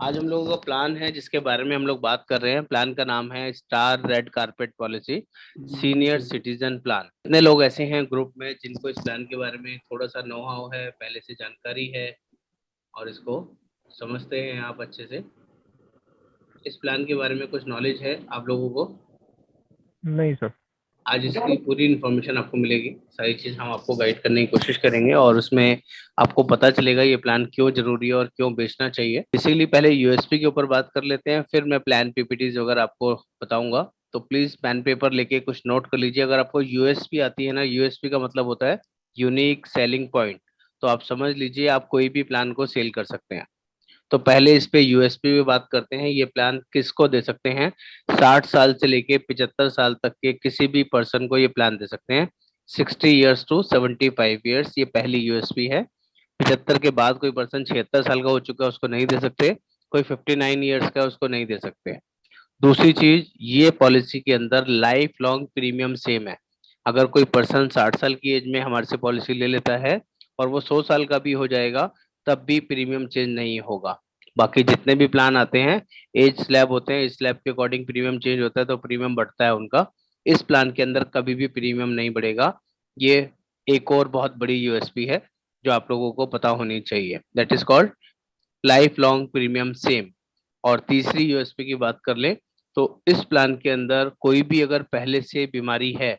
आज हम लोगों का प्लान है जिसके बारे में हम लोग बात कर रहे हैं। प्लान का नाम है star red carpet policy senior citizen plan. कितने लोग ऐसे हैं ग्रुप में जिनको इस प्लान के बारे में थोड़ा सा नो हाउ है, पहले से जानकारी है और इसको समझते हैं आप अच्छे से? इस प्लान के बारे में कुछ नॉलेज है आप लोगों को? नहीं सर। आज इसकी पूरी इन्फॉर्मेशन आपको मिलेगी, सारी चीज हम आपको गाइड करने की कोशिश करेंगे और उसमें आपको पता चलेगा ये प्लान क्यों जरूरी है और क्यों बेचना चाहिए। इसीलिए पहले यूएसपी के ऊपर बात कर लेते हैं, फिर मैं प्लान पीपीटीज वगैरह आपको बताऊंगा। तो प्लीज पेन पेपर लेके कुछ नोट कर लीजिए। अगर आपको यूएसपी आती है ना, यूएसपी का मतलब होता है यूनिक सेलिंग पॉइंट। तो आप समझ लीजिए आप कोई भी प्लान को सेल कर सकते हैं। तो पहले इस पे यूएसपी पे बात करते हैं। ये प्लान किसको दे सकते हैं? 60 साल से लेके 75 साल तक के किसी भी पर्सन को ये प्लान दे सकते हैं। 60 ईयर्स टू 75 ईयर्स, ये पहली यूएसपी है। 75 के बाद कोई पर्सन 76 साल का हो चुका है उसको नहीं दे सकते। कोई 59 ईयर्स का है उसको नहीं दे सकते। दूसरी चीज, ये पॉलिसी के अंदर लाइफ लॉन्ग प्रीमियम सेम है। अगर कोई पर्सन 60 साल की एज में हमारे से पॉलिसी ले लेता है और वो 100 साल का भी हो जाएगा तब भी प्रीमियम चेंज नहीं होगा। बाकी जितने भी प्लान आते हैं एज स्लैब होते हैं, इस स्लैब के अकॉर्डिंग प्रीमियम चेंज होता है तो प्रीमियम बढ़ता है उनका। इस प्लान के अंदर कभी भी प्रीमियम नहीं बढ़ेगा। ये एक और बहुत बड़ी यूएसपी है जो आप लोगों को पता होनी चाहिए। That is called life long premium same. और तीसरी यूएसपी की बात कर ले तो इस प्लान के अंदर कोई भी अगर पहले से बीमारी है,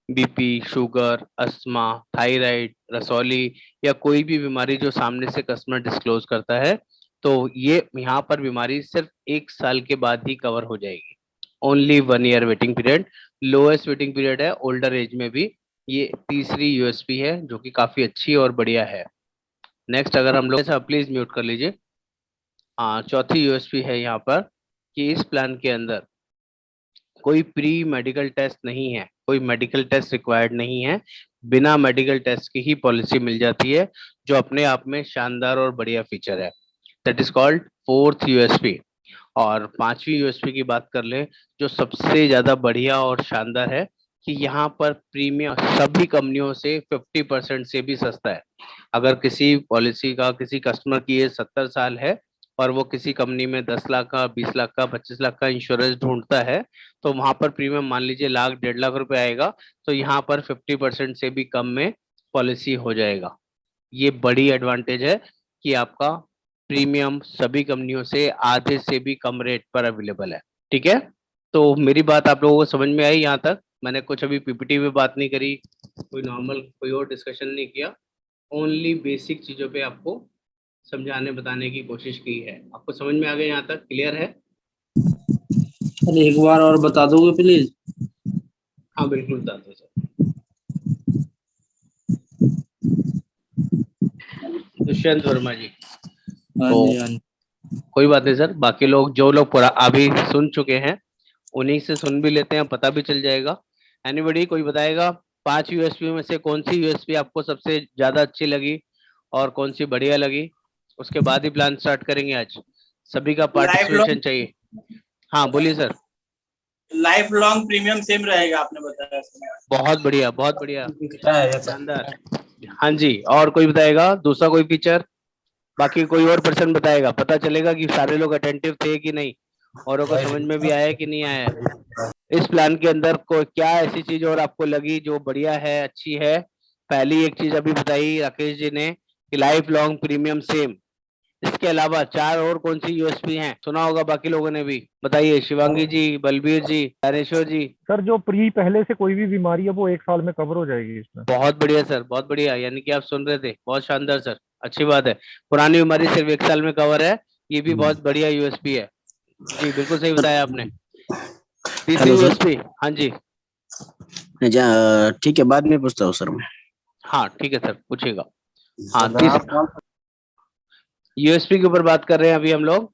बीपी, शुगर, अस्थमा, थायराइड, रसौली या कोई भी बीमारी जो सामने से कस्टमर डिस्क्लोज करता है, तो ये यहाँ पर बीमारी सिर्फ 1 साल के बाद ही कवर हो जाएगी। Only 1 year waiting period, lowest waiting period है ओल्डर एज में भी। ये तीसरी यूएसपी है जो कि काफी अच्छी और बढ़िया है। नेक्स्ट अगर हम लोग, प्लीज म्यूट कर लीजिए। हाँ, चौथी यूएसपी है यहाँ पर कि इस प्लान के अंदर कोई प्री मेडिकल टेस्ट नहीं है, कोई मेडिकल टेस्ट रिक्वायर्ड नहीं है। बिना मेडिकल टेस्ट की ही पॉलिसी मिल जाती है, जो अपने आप में शानदार और बढ़िया फीचर है। That is called fourth USP. और पांचवी यूएसपी की बात कर ले, जो सबसे ज्यादा बढ़िया और शानदार है कि यहाँ पर प्रीमियम सभी कंपनियों से 50% से भी सस्ता है। अगर किसी पॉलिसी का, किसी कस्टमर की एज 70 साल है और वो किसी कंपनी में 10 लाख का, 20 लाख का, 25 लाख का इंश्योरेंस ढूंढता है, तो वहां पर प्रीमियम मान लीजिए लाख, 1.5 लाख रुपए आएगा। तो यहाँ पर 50% से भी कम में पॉलिसी हो जाएगा। ये बड़ी एडवांटेज है कि आपका प्रीमियम सभी कंपनियों से आधे से भी कम रेट पर अवेलेबल है। ठीक है, तो मेरी बात आप लोगों को समझ में आई? यहाँ तक मैंने कुछ अभी पीपीटी में बात नहीं करी, कोई नॉर्मल कोई और डिस्कशन नहीं किया। ओनली बेसिक चीजों पे आपको समझाने बताने की कोशिश की है। आपको समझ में आ गया? यहाँ तक क्लियर है? अरे एक बार और बता दोगे प्लीज? हाँ बिल्कुल बता दो सर। दुष्यंत वर्मा जी। हाँ तो जी, हाँ जी। कोई बात नहीं सर, बाकी लोग जो लोग पूरा अभी सुन चुके हैं उन्हीं से सुन भी लेते हैं, पता भी चल जाएगा। एनीबडी कोई बताएगा 5 यूएसपी में से कौन सी यूएसपी आपको सबसे ज्यादा अच्छी लगी और कौन सी बढ़िया लगी? उसके बाद ही प्लान स्टार्ट करेंगे आज। सभी का पार्टिसिपेशन चाहिए। हाँ बोलिए sir. Life long premium same रहेगा आपने बताया। बहुत बढ़िया, बहुत बढ़िया, है शानदार। हाँ जी, और कोई बताएगा दूसरा कोई फीचर? बाकी कोई और पर्सन बताएगा, पता चलेगा कि सारे लोग अटेंटिव थे कि नहीं, औरों को समझ में भी आया कि नहीं आया। इस प्लान के अंदर को क्या ऐसी चीज और आपको लगी जो बढ़िया है, अच्छी है? पहली एक चीज अभी बताई राकेश जी ने कि लाइफ लॉन्ग प्रीमियम सेम। इसके अलावा चार और कौन सी यूएसपी हैं? सुना होगा बाकी लोगों ने भी। बताइए शिवांगी जी, बलबीर जी, ज्ञानेश्वर जी। सर जो पहले से कोई भी बीमारी है वो 1 साल में कवर हो जाएगी इसमें। बहुत बढ़िया सर, बहुत बढ़िया, यानी कि आप सुन रहे थे, बहुत शानदार सर, अच्छी बात है। पुरानी बीमारी सिर्फ 1 साल में कवर है, ये भी बहुत बढ़िया यूएसपी है। जी बिल्कुल सही बताया आपने। तीसरी हेलो सर। यूएसपी, हाँ जी। ठीक है, बाद में पूछता हूँ सर मैं। हाँ ठीक है सर, पूछिएगा। हाँ, यूएसपी के ऊपर बात कर रहे हैं अभी हम लोग।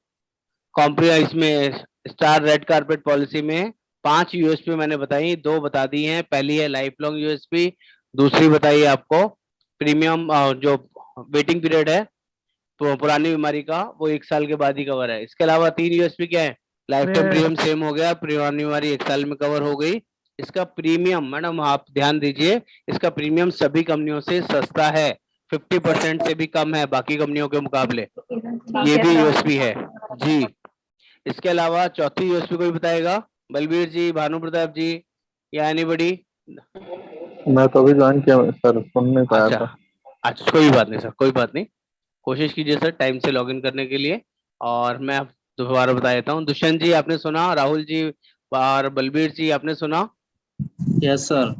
कॉम्प्रोमाइज में स्टार रेड कारपेट पॉलिसी में 5 यूएसपी मैंने बताई, 2 बता दी हैं। पहली है लाइफ लॉन्ग यूएसपी, दूसरी बताइए आपको प्रीमियम जो वेटिंग पीरियड है तो पुरानी बीमारी का वो 1 साल के बाद ही कवर है। इसके अलावा 3 यूएसपी क्या है? लाइफ टाइम प्रीमियम सेम हो गया, पुरानी बीमारी 1 साल में कवर हो गई। इसका प्रीमियम मैडम आप ध्यान दीजिए, इसका प्रीमियम सभी कंपनियों से सस्ता है, 50% से भी कम है बाकी कंपनियों के मुकाबले। ये भी यूएसपी है। जी। इसके अलावा चौथी यूएसपी कोई बताएगा? बलबीर जी, भानु प्रताप जी या एनीबडी? मैं तो अभी ज्वाइन किया सर, सुन नहीं पाया अच्छा था। अच्छा, कोई बात नहीं सर, कोई बात नहीं। कोशिश कीजिए सर टाइम से लॉगिन करने के लिए। और मैं अब दोबारा बता देता हूँ। दुष्यंत जी आपने सुना, राहुल जी और बलबीर जी आपने सुना? Yes sir.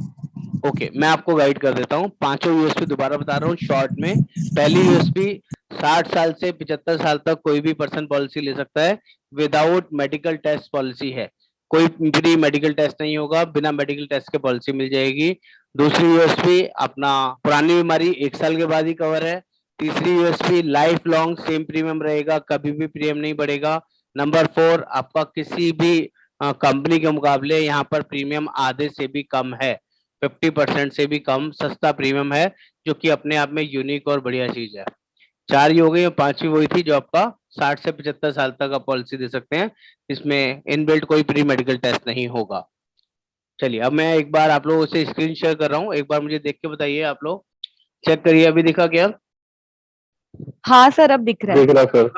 ओके, मैं आपको गाइड कर देता हूँ। पांचों यूएसपी दोबारा बता रहा हूँ शॉर्ट में। पहली यूएसपी, 60 साल से 75 साल तक कोई भी पर्सन पॉलिसी ले सकता है, विदाउट मेडिकल टेस्ट पॉलिसी है। कोई प्री मेडिकल टेस्ट नहीं होगा, बिना मेडिकल टेस्ट के पॉलिसी मिल जाएगी। दूसरी यूएसपी, अपना पुरानी बीमारी 1 साल के बाद ही कवर है। तीसरी USP, life long same premium रहेगा, कभी भी प्रीमियम नहीं बढ़ेगा। नंबर 4, आपका किसी भी कंपनी के मुकाबले यहाँ पर प्रीमियम आधे से भी कम है, 50% से भी कम सस्ता प्रीमियम है, जो कि अपने आप में यूनिक और बढ़िया चीज है। 4 ही हो गई, और 5वीं वही थी जो आपका 60 से 75 साल तक आप पॉलिसी दे सकते हैं। इसमें इनबिल्ट कोई प्री मेडिकल टेस्ट नहीं होगा। चलिए, अब मैं एक बार आप लोगों से स्क्रीन शेयर कर रहा हूँ, एक बार मुझे देख के बताइए। आप लोग चेक करिए, अभी दिखा क्या? हाँ सर, अब दिख रहा है। देख रहा sir.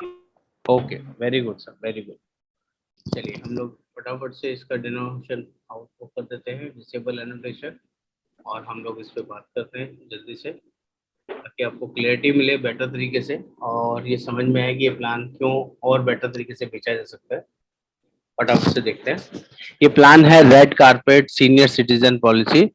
Okay, very good sir, very good. चलिए हम लोग फटाफट से इसका डिनोमिनेशन आउटपुट कर देते हैं, डिसेबल एनोटेशन, और हम लोग इस पे बात करते हैं जल्दी से, ताकि आपको क्लियरिटी मिले बेटर तरीके से, और ये समझ में आए कि ये प्लान क्यों और बेटर तरीके से बेचा जा सकता है। फटाफट से देखते हैं। ये प्लान है red carpet senior citizen policy,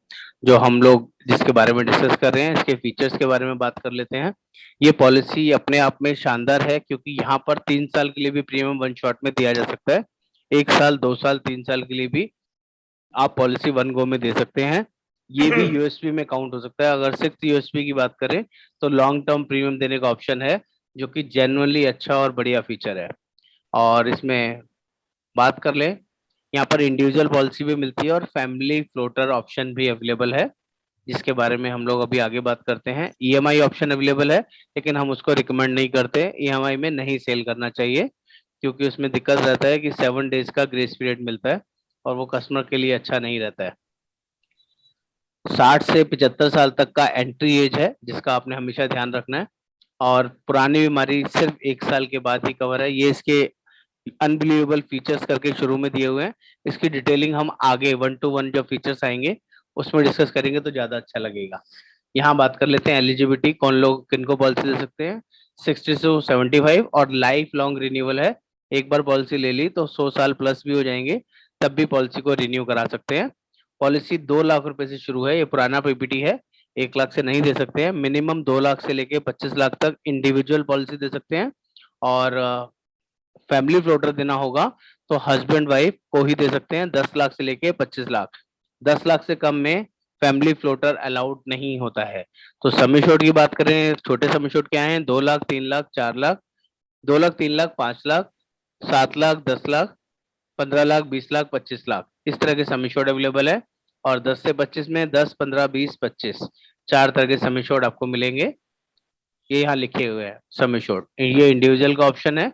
जो हम लोग जिसके बारे में डिस्कस कर रहे हैं। इसके फीचर्स के बारे में बात कर लेते हैं। ये पॉलिसी अपने आप में शानदार है, क्योंकि यहाँ पर 3 साल के लिए भी प्रीमियम वन शॉट में दिया जा सकता है। 1 साल, 2 साल, 3 साल के लिए भी आप पॉलिसी वन गो में दे सकते हैं। ये भी यूएसपी में काउंट हो सकता है। अगर 6 यूएसपी की बात करें तो लॉन्ग टर्म प्रीमियम देने का ऑप्शन है, जो कि जेन्युइनली अच्छा और बढ़िया फीचर है। और इसमें बात कर ले, यहाँ पर इंडिविजुअल पॉलिसी भी मिलती है और फैमिली फ्लोटर ऑप्शन भी अवेलेबल है, जिसके बारे में हम लोग अभी आगे बात करते हैं। ईएमआई ऑप्शन अवेलेबल है, लेकिन हम उसको रिकमेंड नहीं करते। ईएमआई में नहीं सेल करना चाहिए, क्योंकि उसमें दिक्कत रहता है कि 7 डेज का ग्रेस पीरियड मिलता है, और वो कस्टमर के लिए अच्छा नहीं रहता है। 60 से 75 साल तक का एंट्री एज है, जिसका आपने हमेशा ध्यान रखना है। और पुरानी बीमारी सिर्फ 1 साल के बाद ही कवर है। ये इसके अनबिलीवेबल फीचर्स करके शुरू में दिए हुए हैं। इसकी डिटेलिंग हम आगे 1 to 1 जो फीचर्स आएंगे उसमें डिस्कस करेंगे तो ज्यादा अच्छा लगेगा। यहाँ बात कर लेते हैं एलिजिबिलिटी, कौन लोग किनको पॉलिसी दे सकते हैं। 60 से 75, और लाइफ लॉन्ग रिन्यूअल है। एक बार पॉलिसी ले ली तो 100 साल प्लस भी हो जाएंगे, तब भी पॉलिसी को रिन्यू करा सकते हैं। पॉलिसी 2 लाख रुपए से शुरू है। ये पुराना पीपीटी है, 1 लाख से नहीं दे सकते हैं। मिनिमम 2 लाख से लेके 25 लाख तक इंडिविजुअल पॉलिसी दे सकते हैं। और फैमिली फ्लोटर देना होगा तो हस्बैंड वाइफ को ही दे सकते हैं, 10 लाख से लेके 25 लाख। 10 लाख से कम में फैमिली फ्लोटर अलाउड नहीं होता है। तो सम एश्योर्ड की बात करें, छोटे सम एश्योर्ड क्या है? 2 लाख, 3 लाख, 4 लाख, 2 लाख, 3 लाख, 5 लाख, 7 लाख, 10 लाख, 15 लाख, 20 लाख, 25 लाख, इस तरह के सम एश्योर्ड अवेलेबल है। और 10 से 25 में 10, 15, 20, 25, 4 तरह के सम एश्योर्ड आपको मिलेंगे। ये यहाँ लिखे हुए हैं सम एश्योर्ड। ये इंडिविजुअल का ऑप्शन है।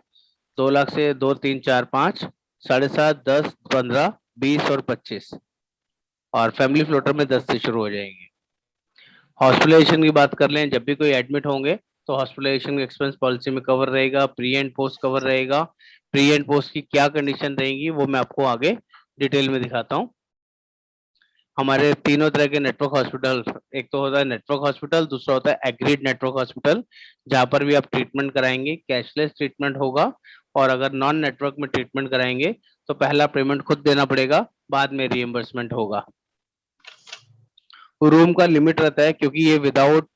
2 लाख से 2, 3, 4, 5, 7.5, 10, 15, 20 और 25, और फैमिली फ्लोटर में 10 से शुरू हो जाएंगे। हॉस्पिटलाइजेशन की बात कर लें, जब भी कोई एडमिट होंगे तो हॉस्पिटलाइजेशन एक्सपेंस पॉलिसी में कवर रहेगा। प्री एंड पोस्ट कवर रहेगा। प्री एंड पोस्ट की क्या कंडीशन रहेंगी वो मैं आपको आगे डिटेल में दिखाता हूँ। हमारे तीनों तरह के नेटवर्क हॉस्पिटल, एक तो होता है नेटवर्क हॉस्पिटल, दूसरा होता है एग्रीड नेटवर्क हॉस्पिटल, जहां पर भी आप ट्रीटमेंट कराएंगे कैशलेस ट्रीटमेंट होगा। और अगर नॉन नेटवर्क में ट्रीटमेंट कराएंगे तो पहला पेमेंट खुद देना पड़ेगा, बाद में रिएम्बर्समेंट होगा। रूम का लिमिट रहता है, क्योंकि ये विदाउट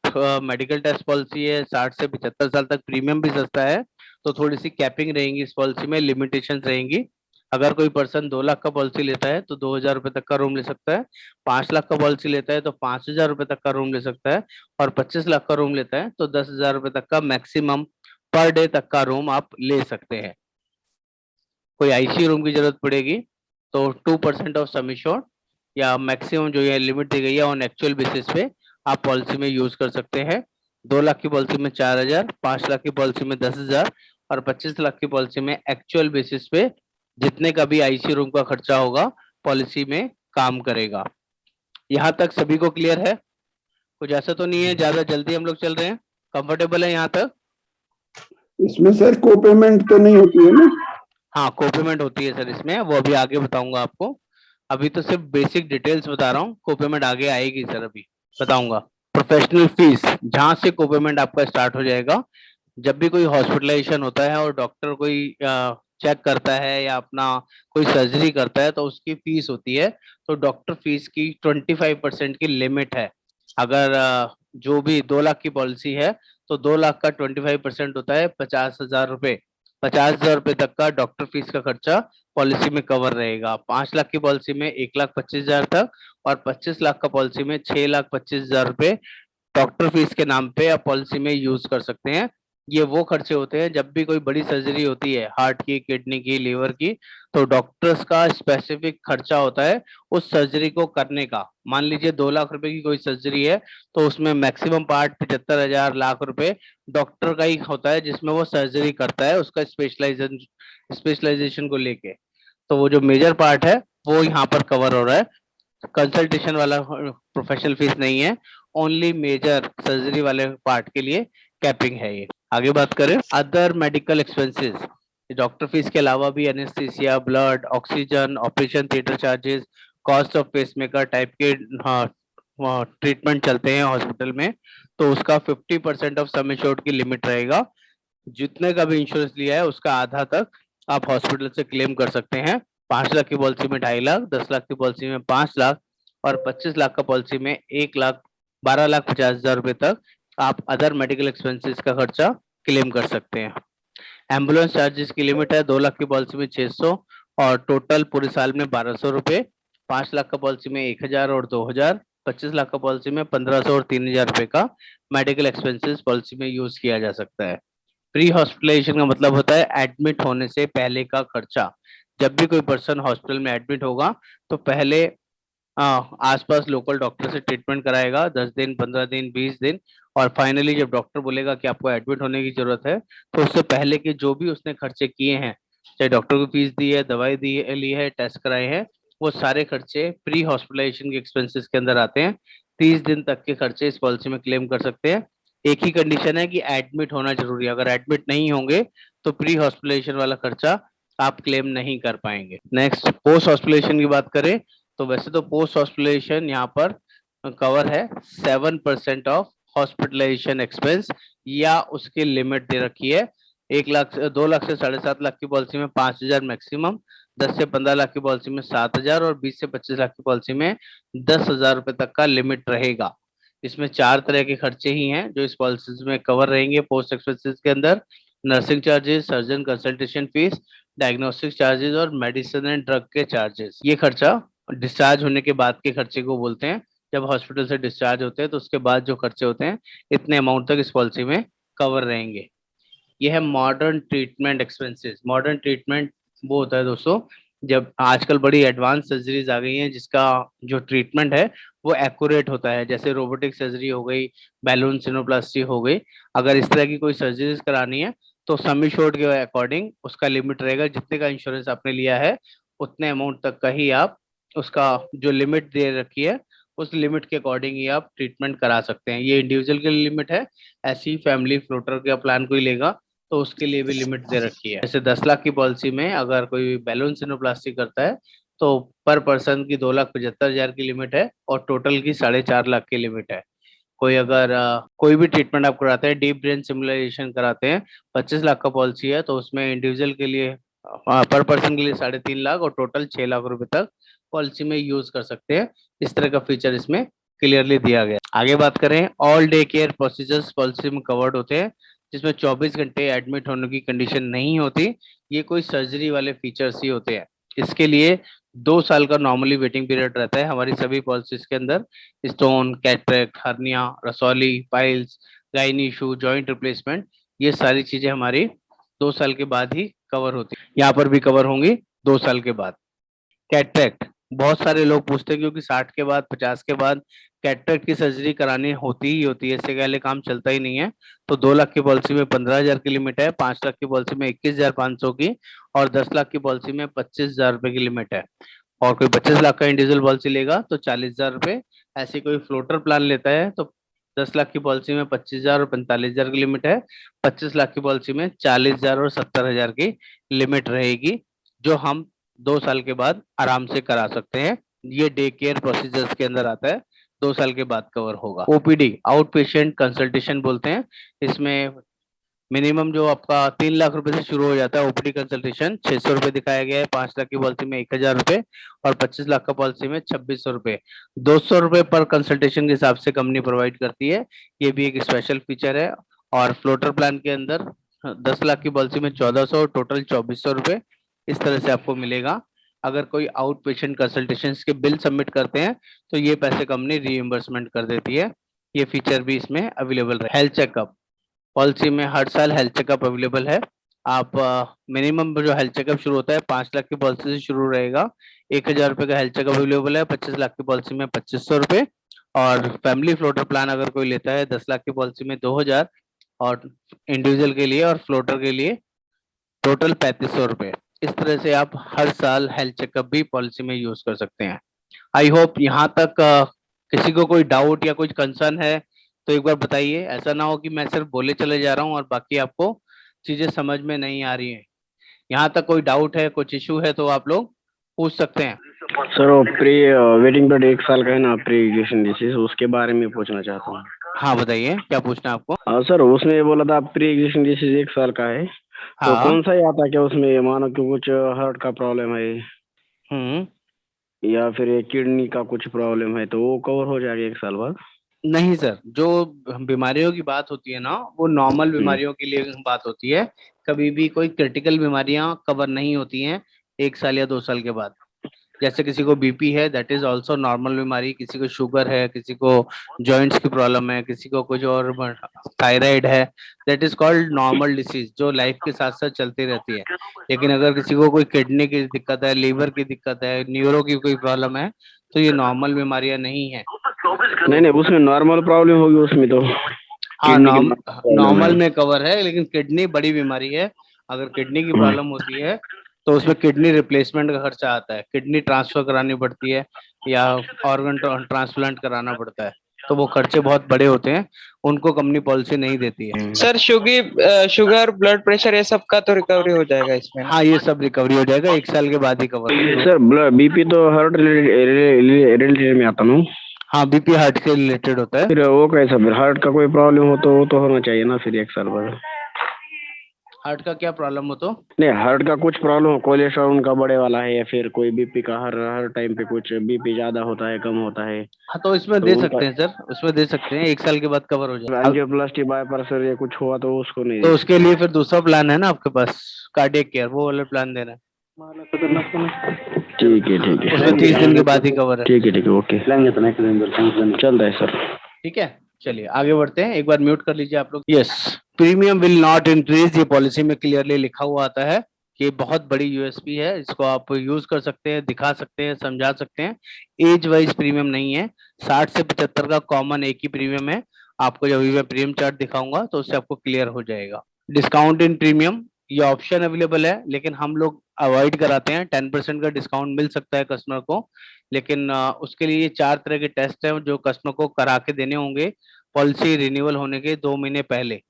मेडिकल टेस्ट पॉलिसी है। 60 से 75 साल तक प्रीमियम भी सस्ता है, तो थोड़ी सी कैपिंग रहेंगी इस पॉलिसी में, लिमिटेशन रहेंगी। अगर कोई पर्सन 2 लाख का पॉलिसी लेता है तो 2,000 रुपए तक का रूम ले सकता है। 5 लाख का पॉलिसी लेता है तो 5,000 रुपए तक का रूम ले सकता है। और 25 लाख का रूम लेता है तो 10,000 रुपए तक का मैक्सिमम पर डे तक का रूम आप ले सकते हैं। कोई आईसीयू रूम की जरूरत पड़ेगी तो 2% ऑफ सम एश्योर्ड, या मैक्सिमम जो ये लिमिट दी गई है ऑन एक्चुअल बेसिस पे आप पॉलिसी में यूज कर सकते हैं। 2 लाख की पॉलिसी में 4,000, 5 लाख की पॉलिसी में 10,000, और 25 लाख की पॉलिसी में एक्चुअल बेसिस पे जितने का भी आईसीयू रूम का खर्चा होगा पॉलिसी में काम करेगा। यहाँ तक सभी को क्लियर है? कुछ ऐसा तो नहीं है ज्यादा जल्दी हम लोग चल रहे हैं? कंफर्टेबल है यहाँ तक? इसमें सर को पेमेंट तो नहीं होती है ना? हाँ कोपेमेंट होती है सर इसमें, वो अभी आगे बताऊंगा आपको। अभी तो सिर्फ बेसिक डिटेल्स बता रहा हूँ, कोपेमेंट आगे आएगी सर, अभी बताऊंगा। प्रोफेशनल फीस, जहां से कोपेमेंट आपका स्टार्ट हो जाएगा, जब भी कोई हॉस्पिटलाइजेशन होता है और डॉक्टर कोई चेक करता है या अपना कोई सर्जरी करता है, तो उसकी फीस होती है। तो डॉक्टर फीस की 25% की लिमिट है। अगर जो भी 2 लाख की पॉलिसी है, तो 2 लाख का 25% होता है 50,000 रुपये। 50,000 रुपये तक का डॉक्टर फीस का खर्चा पॉलिसी में कवर रहेगा। 5 लाख की पॉलिसी में 1,25,000 तक, और 25 लाख का पॉलिसी में 6,25,000 रुपये डॉक्टर फीस के नाम पे आप पॉलिसी में यूज कर सकते हैं। ये वो खर्चे होते हैं जब भी कोई बड़ी सर्जरी होती है, हार्ट की, किडनी की, लीवर की, तो डॉक्टर्स का स्पेसिफिक खर्चा होता है उस सर्जरी को करने का। मान लीजिए 2 लाख रुपए की कोई सर्जरी है, तो उसमें मैक्सिमम पार्ट 75,000 लाख रुपए डॉक्टर का ही होता है, जिसमें वो सर्जरी करता है उसका स्पेशलाइजेशन को लेके। तो वो जो मेजर पार्ट है वो यहाँ पर कवर हो रहा है। कंसल्टेशन वाला प्रोफेशनल फीस नहीं है, ओनली मेजर सर्जरी वाले पार्ट के लिए कैपिंग है ये। आगे बात करें other medical expenses, doctor fees के अलावा भी anaesthesia, blood, oxygen, operation theatre charges, cost of pacemaker type के ट्रीटमेंट चलते हैं हॉस्पिटल में, तो उसका 50% ऑफ सम एश्योर्ड की लिमिट रहेगा। जितने का भी इंश्योरेंस लिया है उसका आधा तक आप हॉस्पिटल से क्लेम कर सकते हैं। 5 लाख की पॉलिसी में 2.5 लाख, 10 लाख की पॉलिसी में 5 लाख, और 25 लाख का पॉलिसी में 1,00,000 12,50,000 रुपए तक आप अदर मेडिकल एक्सपेंसेस का खर्चा क्लेम कर सकते हैं। एम्बुलेंस चार्जेस की लिमिट है 2 लाख की पॉलिसी में 600, और टोटल पूरे साल में 1,200 रुपए। 5 लाख का पॉलिसी में 1,000 और 2,000, 25 लाख का पॉलिसी में 1,500 और 3,000 रुपए का मेडिकल एक्सपेंसेस पॉलिसी में यूज किया जा सकता है। प्री हॉस्पिटलाइजेशन का मतलब होता है एडमिट होने से पहले का खर्चा। जब भी कोई पर्सन हॉस्पिटल में एडमिट होगा, तो पहले आसपास लोकल डॉक्टर से ट्रीटमेंट कराएगा 10 दिन, 15 दिन, 20 दिन, और फाइनली जब डॉक्टर बोलेगा कि आपको एडमिट होने की जरूरत है, तो उससे पहले के जो भी उसने खर्चे किए हैं, चाहे डॉक्टर को फीस दी है, दवाई दी है, ली है, टेस्ट कराए हैं, वो सारे खर्चे प्री हॉस्पिटलाइजेशन के एक्सपेंसेस के अंदर आते हैं। 30 दिन तक के खर्चे इस पॉलिसी में क्लेम कर सकते हैं। एक ही कंडीशन है कि एडमिट होना जरूरी है। अगर एडमिट नहीं होंगे तो प्री हॉस्पिटलाइजेशन वाला खर्चा आप क्लेम नहीं कर पाएंगे। नेक्स्ट पोस्ट हॉस्पिटलाइजेशन की बात करें, तो वैसे तो पोस्ट हॉस्पिटलाइजेशन यहाँ पर कवर है 7% ऑफ हॉस्पिटलाइजेशन एक्सपेंस, या उसकी लिमिट दे रखी है 1 लाख 2 लाख से 7.5 लाख की पॉलिसी में 5,000 मैक्सिमम, 10 से 15 लाख की पॉलिसी में 7,000, और 20 से 25 लाख की पॉलिसी में 10,000 रुपए तक का लिमिट रहेगा। इसमें 4 तरह के खर्चे ही हैं जो इस पॉलिसी में कवर रहेंगे पोस्ट एक्सपेंसेस के अंदर: nursing charges, surgeon consultation fees, diagnostic charges, और मेडिसिन एंड ड्रग के चार्जेस। ये खर्चा डिस्चार्ज होने के बाद के खर्चे को बोलते हैं। जब हॉस्पिटल से डिस्चार्ज होते हैं तो उसके बाद जो खर्चे होते हैं, इतने अमाउंट तक इस पॉलिसी में कवर रहेंगे। ये है modern treatment expenses. Modern treatment वो होता है दोस्तों, जब आजकल बड़ी एडवांस सर्जरीज आ गई हैं जिसका जो ट्रीटमेंट है वो एक्यूरेट होता है, जैसे रोबोटिक सर्जरी हो गई, बैलून सिनोप्लास्टी हो गई। अगर इस तरह की कोई सर्जरीज करानी है, तो सम एश्योर्ड के अकॉर्डिंग उसका लिमिट रहेगा। जितने का इंश्योरेंस आपने लिया है उतने अमाउंट तक का ही आप, उसका जो लिमिट दे रखी है उस लिमिट के अकॉर्डिंग ही आप ट्रीटमेंट करा सकते हैं। ये इंडिविजुअल के लिए लिमिट है, ऐसी फैमिली फ्लोटर का प्लान कोई लेगा तो उसके लिए भी लिमिट दे रखी है। जैसे 10 लाख की पॉलिसी में अगर कोई बैलून सिनोप्लास्टी करता है, तो पर पर्सन की 2,75,000 की लिमिट है, और टोटल की 4.5 लाख की लिमिट है। कोई अगर कोई भी ट्रीटमेंट आप कराते हैं, डीप ब्रेन सिमुलेशन कराते हैं, 25 लाख का पॉलिसी है, तो उसमें इंडिविजुअल के लिए पर पर्सन के लिए 3.5 लाख, और टोटल 6 लाख रुपए तक पॉलिसी में यूज कर सकते हैं। इस तरह का फीचर इसमें क्लियरली दिया गया। आगे बात करें, all day care procedures policy में कवर्ड होते हैं, जिसमें 24 घंटे एडमिट होने की कंडीशन नहीं होती। ये कोई सर्जरी वाले फीचर्स ही होते हैं। इसके लिए 2 साल का नॉर्मली वेटिंग पीरियड रहता है हमारी सभी पॉलिसीज के अंदर। स्टोन, कैटरेक्ट, हर्निया, रसौली, piles, gynae issue, joint replacement, ये सारी चीजें हमारी 2 साल के बाद ही कवर होती है। यहाँ पर भी कवर होंगी 2 साल के बाद। कैटरेक्ट बहुत सारे लोग पूछते हैं, क्योंकि 60 के बाद, 50 के बाद कैटरेक्ट की सर्जरी करानी होती ही होती है, इससे पहले काम चलता ही नहीं है। तो 2 लाख की पॉलिसी में 15,000 की लिमिट है, 5 लाख की पॉलिसी में 21,500 की, और 10 लाख की पॉलिसी में 25,000 रुपए की लिमिट है। और कोई 25 लाख का इंडिविजुअल पॉलिसी लेगा तो 40,000 रुपए। ऐसी कोई फ्लोटर प्लान लेता है तो 10 लाख की पॉलिसी में 25,000 और 45,000 की लिमिट है। 25 लाख की पॉलिसी में 40,000 और 70,000 की लिमिट रहेगी, जो हम 2 साल के बाद आराम से करा सकते हैं। ये डे केयर प्रोसीजर्स के अंदर आता है, 2 साल के बाद कवर होगा। ओपीडी आउट पेशेंट कंसल्टेशन बोलते हैं। इसमें मिनिमम जो आपका 3 लाख रुपए से शुरू हो जाता है ओपीडी कंसल्टेशन, 600 रुपए दिखाया गया है। 5 लाख की पॉलिसी में 1,000 रुपए और 25 लाख का पॉलिसी में 2,600 रुपए। 200 रुपए पर कंसल्टेशन के हिसाब से कंपनी प्रोवाइड करती है, ये भी एक स्पेशल फीचर है। और फ्लोटर प्लान के अंदर 10 लाख की पॉलिसी में 1,400, टोटल 2,400 रुपए इस तरह से आपको मिलेगा। अगर कोई आउट पेशेंट कंसल्टेशन के बिल सबमिट करते हैं तो ये पैसे कंपनी रीइंबर्समेंट कर देती है। ये फीचर भी इसमें अवेलेबल है। हेल्थ चेकअप पॉलिसी में हर साल हेल्थ चेकअप अवेलेबल है। आप मिनिमम जो हेल्थ चेकअप शुरू होता है 5 लाख की पॉलिसी से शुरू रहेगा। 1,000 रुपए का हेल्थ चेकअप अवेलेबल है। 25 लाख की पॉलिसी में 2,500 रुपए और फैमिली फ्लोटर प्लान अगर कोई लेता है 10 लाख की पॉलिसी में 2,000 और इंडिविजुअल के लिए और फ्लोटर के लिए टोटल 3,500 रुपए। इस तरह से आप हर साल हेल्थ चेकअप भी पॉलिसी में यूज कर सकते हैं। आई होप यहाँ तक किसी को कोई डाउट या कुछ कंसर्न है तो एक बार बताइए, ऐसा ना हो कि मैं सिर्फ बोले चले जा रहा हूँ और बाकी आपको चीजें समझ में नहीं आ रही हैं। यहाँ तक कोई डाउट है, कुछ इशू है तो आप लोग पूछ सकते हैं। सर वो प्री वेटिंग पीरियड 1 साल का है ना, प्री एग्जिस्टिंग डिसीज, उसके बारे में पूछना चाहता हूँ। हाँ बताइए, क्या पूछना है आपको? सर उसमें बोला था प्री एग्जिस्टिंग डिसीज 1 साल का है, तो हाँ। कौन सा ही आता है क्या उसमें? मानो कि कुछ हार्ट का प्रॉब्लम है हम्म। या फिर किडनी का कुछ प्रॉब्लम है, तो वो कवर हो जाएगा 1 साल बाद? नहीं सर, जो बीमारियों की बात होती है ना वो नॉर्मल बीमारियों के लिए बात होती है। कभी भी कोई क्रिटिकल बीमारियां कवर नहीं होती हैं 1 साल या 2 साल के बाद। जैसे किसी को बीपी है, दैट इज ऑल्सो नॉर्मल बीमारी। किसी को शुगर है, किसी को जॉइंट्स की प्रॉब्लम है, किसी को कुछ और थायराइड है, that is called normal disease, जो लाइफ के साथ साथ चलती रहती है। लेकिन अगर किसी को कोई किडनी की दिक्कत है, लीवर की दिक्कत है, न्यूरो की कोई प्रॉब्लम है, तो ये नॉर्मल बीमारियां नहीं है। नहीं उसमें नॉर्मल प्रॉब्लम होगी उसमें तो। हाँ, किडनी की प्रॉब्लम नॉर्मल है। में कवर है, लेकिन किडनी बड़ी बीमारी है। अगर किडनी की प्रॉब्लम होती है तो उसमें किडनी रिप्लेसमेंट का खर्चा आता है, किडनी ट्रांसफर करानी पड़ती है या ऑर्गन ट्रांसप्लांट कराना पड़ता है, तो वो खर्चे बहुत बड़े होते हैं, उनको कंपनी पॉलिसी नहीं देती है। सर शुगर ब्लड प्रेशर ये सब का तो रिकवरी हो जाएगा इसमें? हाँ, ये सब रिकवरी हो जाएगा, 1 साल के बाद ही कवर। सर बीपी तो हार्ट रिलेटेड में आता ना? हाँ, बीपी हार्ट से रिलेटेड होता है। फिर वो कैसा, फिर हार्ट का कोई प्रॉब्लम हो तो वो तो होना चाहिए ना फिर 1 साल बाद? हार्ट का क्या प्रॉब्लम हो तो? नहीं, हार्ट का कुछ प्रॉब्लम हो, कोलेस्ट्रॉल उनका बढ़े वाला है, या फिर कोई बीपी का हर टाइम पे कुछ बीपी ज्यादा होता है, कम होता है, हाँ, तो इसमें तो दे उनका सकते हैं सर, उसमें दे सकते हैं, 1 साल के बाद कवर हो जाएगा। एंजियोप्लास्टी बायपास या कुछ हुआ तो उसको नहीं? तो उसके लिए फिर दूसरा प्लान है ना आपके पास, कार्डियक केयर, वो वाला प्लान देना है। ठीक है उसमें 30 दिन के बाद ही कवर है। ठीक है ओके, चल रहा है सर। ठीक है, चलिए आगे बढ़ते हैं। एक बार म्यूट कर लीजिए आप लोग। Yes, premium will not increase, ये पॉलिसी में क्लियरली लिखा हुआ आता है कि बहुत बड़ी यूएसपी है, इसको आप यूज कर सकते हैं, दिखा सकते हैं, समझा सकते हैं। एज वाइज प्रीमियम नहीं है, 60 से 75 का कॉमन एक ही प्रीमियम है। आपको जब भी मैं प्रीमियम चार्ट दिखाऊंगा तो उससे आपको क्लियर हो जाएगा। डिस्काउंट इन प्रीमियम, ये ऑप्शन अवेलेबल है, लेकिन हम लोग अवॉइड कराते हैं। 10% का डिस्काउंट मिल सकता है कस्टमर को, लेकिन उसके लिए 4 तरह के टेस्ट हैं जो कस्टमर को करा के देने होंगे पॉलिसी रिन्यूअल होने के 2 महीने पहले,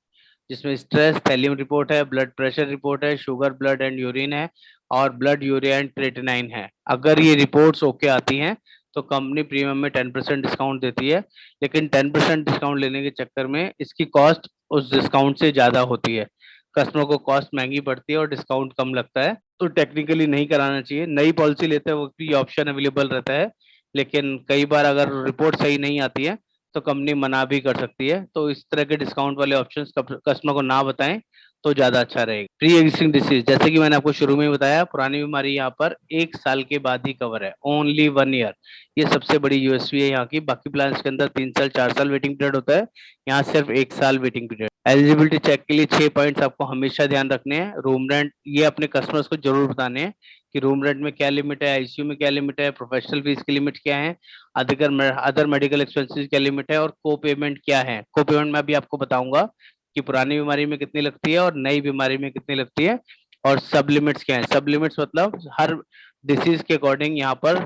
जिसमें स्ट्रेस, थैलियम रिपोर्ट है, ब्लड प्रेशर रिपोर्ट है, शुगर, ब्लड एंड यूरिन है, और ब्लड यूरिया एंड क्रेटिनाइन है। अगर ये रिपोर्ट्स ओके आती हैं तो कंपनी प्रीमियम में 10% डिस्काउंट देती है, लेकिन 10% डिस्काउंट लेने के चक्कर में इसकी कॉस्ट उस डिस्काउंट से ज्यादा होती है। कस्टमर को कॉस्ट महंगी पड़ती है और डिस्काउंट कम लगता है, तो टेक्निकली नहीं कराना चाहिए। नई पॉलिसी लेते वक्त भी ऑप्शन अवेलेबल रहता है, लेकिन कई बार अगर रिपोर्ट सही नहीं आती है तो कंपनी मना भी कर सकती है। तो इस तरह के डिस्काउंट वाले ऑप्शंस कस्टमर को ना बताएं तो ज्यादा अच्छा रहेगा। प्री एग्जिस्टिंग डिसीज, जैसे कि मैंने आपको शुरू में बताया, पुरानी बीमारी यहाँ पर 1 साल के बाद ही कवर है, ओनली 1 ईयर। ये सबसे बड़ी यूएसपी है यहाँ की। बाकी प्लान के अंदर 3 साल 4 साल वेटिंग पीरियड होता है, यहाँ सिर्फ 1 साल वेटिंग पीरियड। एलिजिबिलिटी चेक के लिए 6 पॉइंट्स आपको हमेशा ध्यान रखने हैं। रूम रेंट, ये अपने कस्टमर्स को जरूर बताने हैं कि रूम रेंट में क्या लिमिट है, आईसीयू में क्या लिमिट है, प्रोफेशनल फीस की लिमिट क्या है, अदर मेडिकल एक्सपेंसेस क्या लिमिट है, और को पेमेंट क्या है। को पेमेंट मैं भी आपको बताऊंगा कि पुरानी बीमारी में कितनी लगती है और नई बीमारी में कितनी लगती है, और सब लिमिट्स क्या है। सब लिमिट्स मतलब हर डिसीज के अकॉर्डिंग यहाँ पर